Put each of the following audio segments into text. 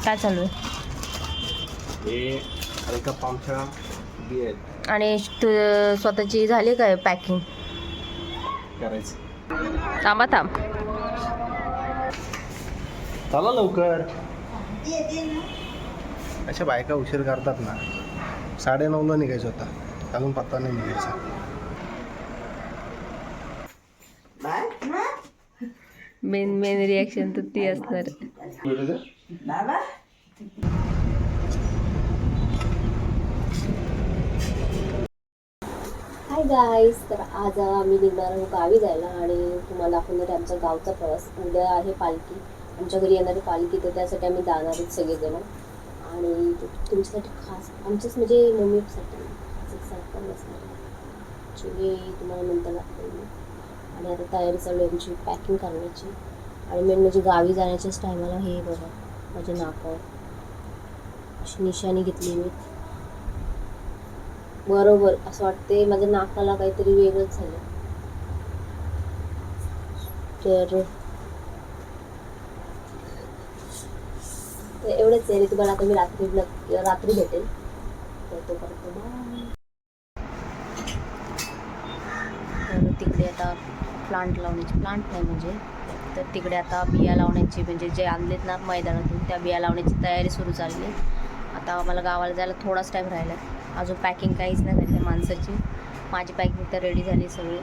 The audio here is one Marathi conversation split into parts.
काय चालू आहे? एका पामच्या बी आहेत आणि तू स्वतःची झाली काय पॅकिंग? करायचं. थांबा थांब. चला लवकर. अशा बायका उशीर करतात ना. 9:30ला निघायचं होता, अजून पत्ता नाही निघायचा. मेन रिॲक्शन तर ती असणार. हाय गाईज, तर आज आम्ही निघणार आहोत गावी जायला आणि तुम्हाला दाखवणार आमच्या गावचा प्रवास. उद्या आहे पालखी, आमच्या घरी येणारी पालखी, तर त्यासाठी आम्ही जाणार आहोत सगळेजण. आणि तुमच्यासाठी खास आमच्याच म्हणजे मम्मीसाठी खास एक सरप्राईज असणार ॲक्च्युली, तुम्हाला नंतर दाखवेल मी. आणि आता तयारी चालू आहे आमची पॅकिंग करण्याची. आणि मेन म्हणजे गावी जाण्याच्याच टायमाला हे बघा माझ्या नाकावर अशी निशाणी घेतली मी. बरोबर असं वाटते माझ्या नाकाला काहीतरी वेगळंच झालं. तर एवढंच आहे. तुम्हाला आता मी रात्री भेटेल. तर तोपर्यंत तिकडे आता प्लांट नाही म्हणजे तर तिकडे आता बिया लावण्याची म्हणजे जे आणलेत ना मैदानातून त्या बिया लावण्याची तयारी सुरू झाली आहे. आता आम्हाला गावाला जायला थोडाच टाईम राहिला. अजून पॅकिंग काहीच नाही झाली त्या माणसाची. माझी पॅकिंग तर रेडी झाली सगळी.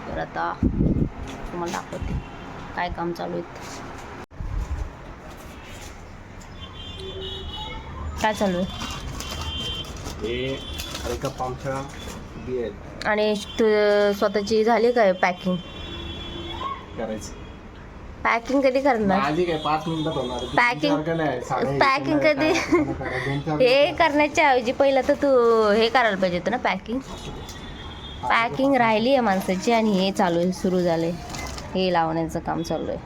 तर आता तुम्हाला दाखवते काय काम चालू आहे. काय चालू आहे? एका पामच्या बी आहेत आणि तू स्वतःची झाली काय पॅकिंग? करायचं. पॅकिंग कधी करणार? आधी काय 5 मिनिटात होणार. पॅकिंग कधी? हे करण्याच्या ऐवजी पहिलं तर तू हे करायला पाहिजे होतं ना पॅकिंग. पॅकिंग राहिली आहे माणसाची आणि हे चालू आहे, सुरू झालंय हे लावण्याचं काम चालू आहे.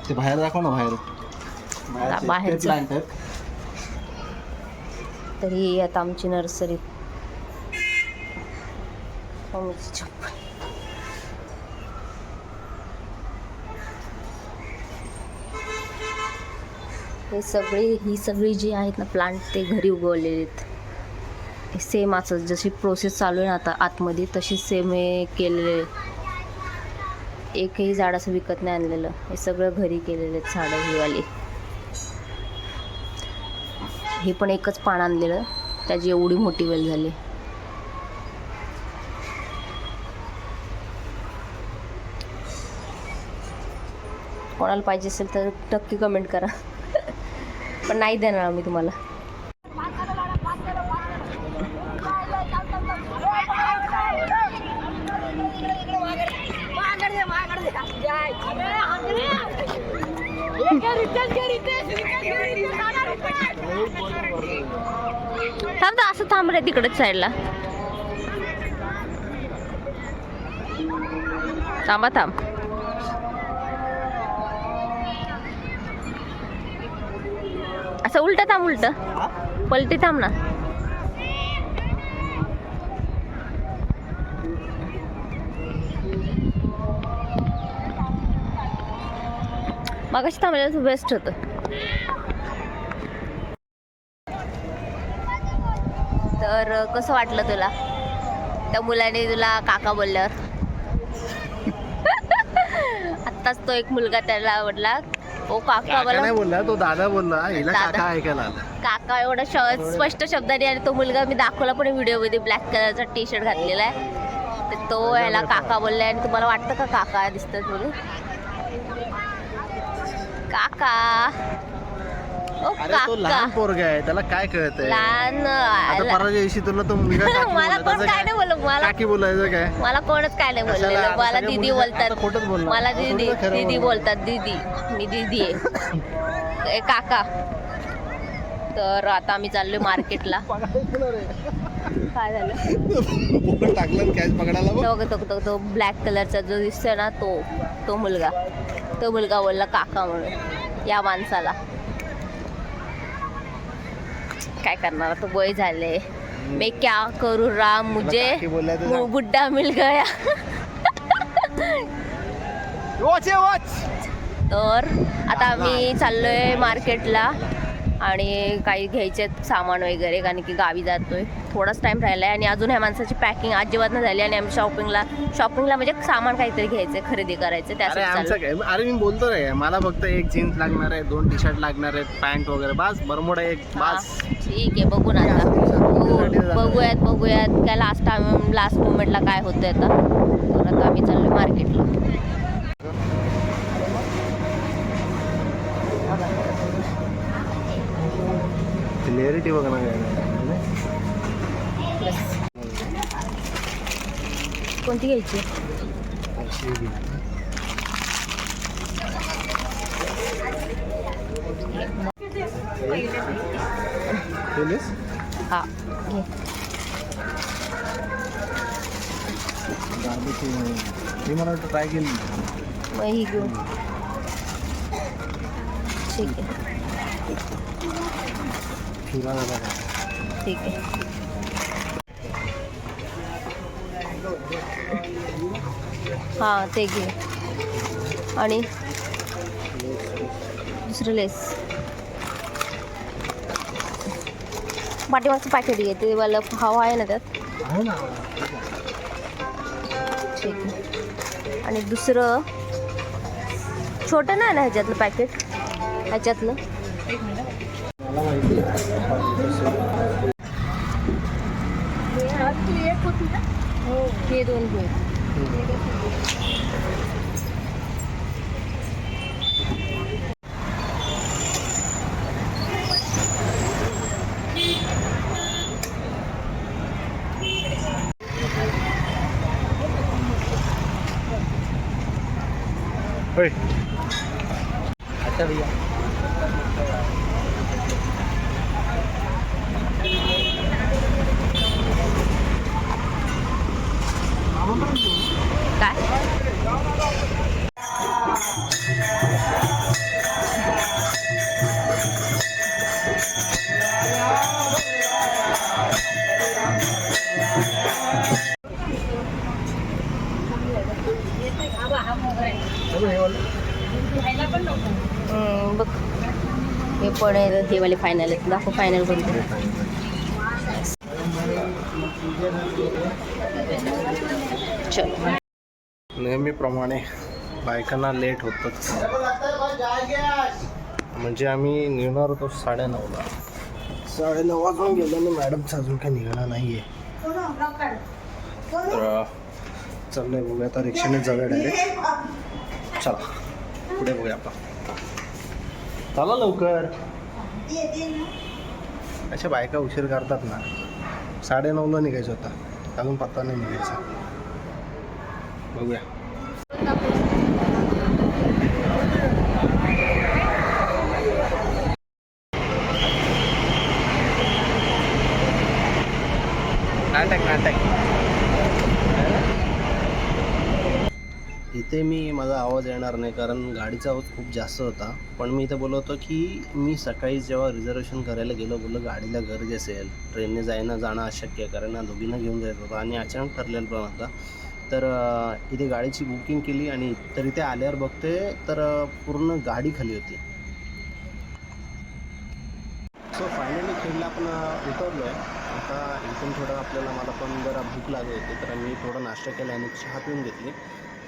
ते बाहेर दाखव ना. बाहेरचं तरी आता आमची नर्सरी. ही सगळी जी आहेत ना प्लांट ते घरी उगवलेले आहेत. सेम असं जशी प्रोसेस चालू आहे ना आता आतमध्ये तशीच सेम हे केलेले. एकही झाड असं विकत नाही आणलेलं, हे सगळं घरी केलेले आहेत झाडं हिवाली. हे पण एकच पान आणलेलं, त्याची एवढी मोठी वेल झाली. कोणाला पाहिजे असेल तर नक्की कमेंट करा. पण नाही देणार आम्ही तुम्हाला. थांब असं थांब रे तिकडेच साईडला. थांब. असं उलट थांब, पलटी थांब ना. मगाशी थांबलेलं बेस्ट होतं. तर कसं वाटलं तुला त्या मुलाने तुला काका बोलल्यावर? आत्ताच तो एक मुलगा त्याला आवडला. ओ काका बोलला, तो दादा बोलला. हिला काका ऐकायला आला. काका एवढा स्पष्ट शब्दाने. आणि तो मुलगा मी दाखवला पण व्हिडिओमध्ये, ब्लॅक कलरचा टी शर्ट घातलेला आहे. तर तो याला काका बोललाय. आणि तुम्हाला वाटतं का काका दिसतात म्हणून? काका ओ तो लहान पोरगा आहे, त्याला काय कळतंय? लहान परवा दिवशी तुला तो मुलगा मला कोण काय नाही बोललं. काकी बोलायचं काय? मला कोणच काय नाही बोललेलं. मला दीदी बोलतात. मला दीदी बोलतात. दीदी, मी दीदी आहे. काका. तर आता आम्ही चाललोय मार्केटला. काय झालं? तो ब्लॅक कलरचा जो दिसतोय ना तो मुलगा बोलला काका म्हणून या माणसाला. काय करणार, तो वय झाले. मैं क्या करू राम, मुझे बुड्ढा मिल गया. तर आता आम्ही चाललोय मार्केटला आणि काही घ्यायचे सामान वगैरे, कारण की गावी जातोय. थोडाच टाइम राहिला आहे आणि अजून ह्या माणसाची पॅकिंग अजिबात नाही झाली आणि आम्ही शॉपिंगला म्हणजे सामान काहीतरी घ्यायचं, खरेदी करायचं त्यासाठी चाललोय. अरे मी बोलतो रे, मला फक्त एक जीन्स लागणार आहे, 2 टी-शर्ट लागणार आहेत, पॅन्ट वगैरे बस, बरमुडा एक बस. ठीक आहे, बघू ना आता. बघूयात काय लास्ट मोमेंटला काय होतंय आता. तर आता आम्ही चाललोय मार्केटला. क्लिअरिटी बघ ना कोणती घ्यायची? हा घे. मी मला वाटतं ट्राय केली. मग ही घेऊ. ठीक आहे, ठीक आहे. हां ते घे आणि दुसरं लेस. पाठीमागचं पॅकेट घे, ते वाला हवा आहे ना त्यात. ठीक आहे. आणि दुसरं छोटं नाही ना ह्याच्यातलं पॅकेट, ह्याच्यातलं हे 2 घे. अच्छा भैया बघ हे पण आहे, हे वाले फायनल आहेत. दाखव फायनल करून. चल. नेहमीप्रमाणे बायकांना लेट होतच. म्हणजे आम्ही निघणार होतो 9:30ला. 9:30 वाजून गेले आणि मॅडमचा अजून काही निघाला नाही आहे. तर चाललंय बघूया आता, रिक्षाने जाऊया डायरेक्ट. चला पुढे बघूया आपण. चला लवकर. अशा बायका उशीर करतात ना. 9:30ला निघायचं होता, अजून पत्ता नाही निघायचा. बघूया. नाटक इथे मी माझा आवाज येणार नाही कारण गाडीचा आवाज खूप जास्त होता. पण मी इथे बोललो होतो की मी सकाळी जेव्हा रिझर्वेशन करायला गेलो, बोललो गाडीला गर्दी असेल, ट्रेनने जाणं अशक्य आहे कारण दोघींना घेऊन जायचं होतं आणि अचानक ठरलेलं पण होता. तर इथे गाडीची बुकिंग केली आणि तर इथे आल्यावर बघते तर पूर्ण गाडी खाली होती. सो फायनली खेळला आपण उतरलो आहे. आता इथून थोडं मला पण जरा भूक लागली होती, तर मी थोडा नाश्ता केला आणि चहा पिऊन घेतली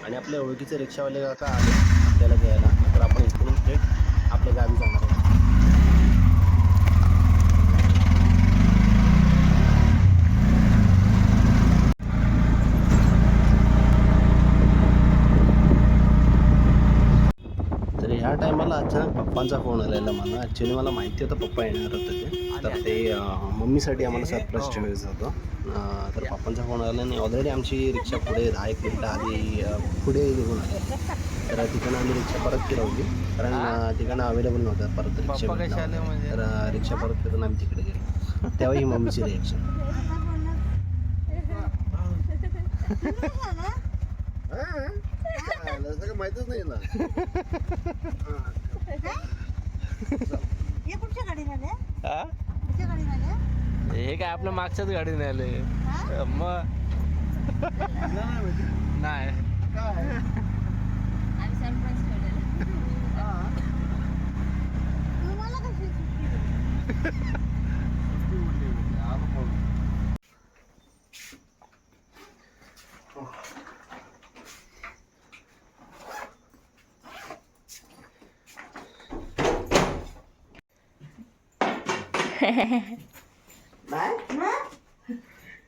आणि आपल्या ओळखीचे रिक्षावाले काका आले आपल्याला घ्यायला. तर आपण इकडून थेट आपल्या गावी जाणार आहोत. तर ह्या टायमाला अचानक पप्पांचा फोन आलेला मला. ॲक्च्युली मला माहिती होतं पप्पा येणार होते ते, तर ते मम्मीसाठी आम्हाला सरप्राईज ठेवायचं होतं. तर पप्पांचा फोन आला आणि ऑलरेडी आमची रिक्षा पुढे 10-1 मिनिटं आधी पुढे निघून आली. तर तिकडनं आम्ही रिक्षा परत फिरवली कारण तिकडनं अवेलेबल नव्हतं परत रिक्षा. तर रिक्षा परत फिरून आम्ही तिकडे गेलो. तेव्हा ही मम्मीची रिॲक्शन. माहितच नाही ना. हे काय आपल्या मागच्याच गाडीने आले मग नाही.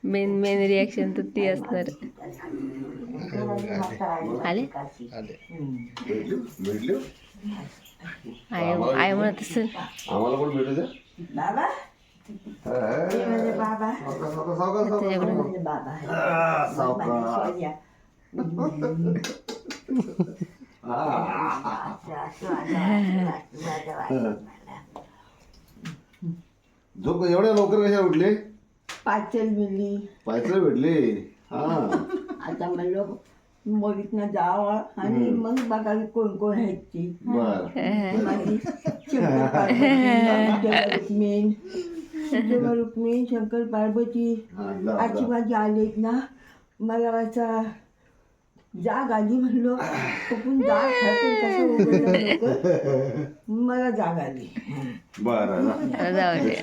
मेन रिॲक्शन तर ती असणार. आले आय म्हणत असेल आम्हाला पण भेटू द्या. झोप एवढ्या लवकर कशा उठले? पाचल मिली पायथ्याला भेटले. हा आता म्हणलं मोरीतनं जावं आणि मग बघा कोण कोण आहेत ती बर माझी शंकर पार्वती रुक्मिणी शंकर पार्वती आजी माझी आलेत ना. मला वाचा जाग आली म्हणलो कुठून जाग खातून कसं उघडलं डोकं. मला जाग आली. बर जाऊ दे.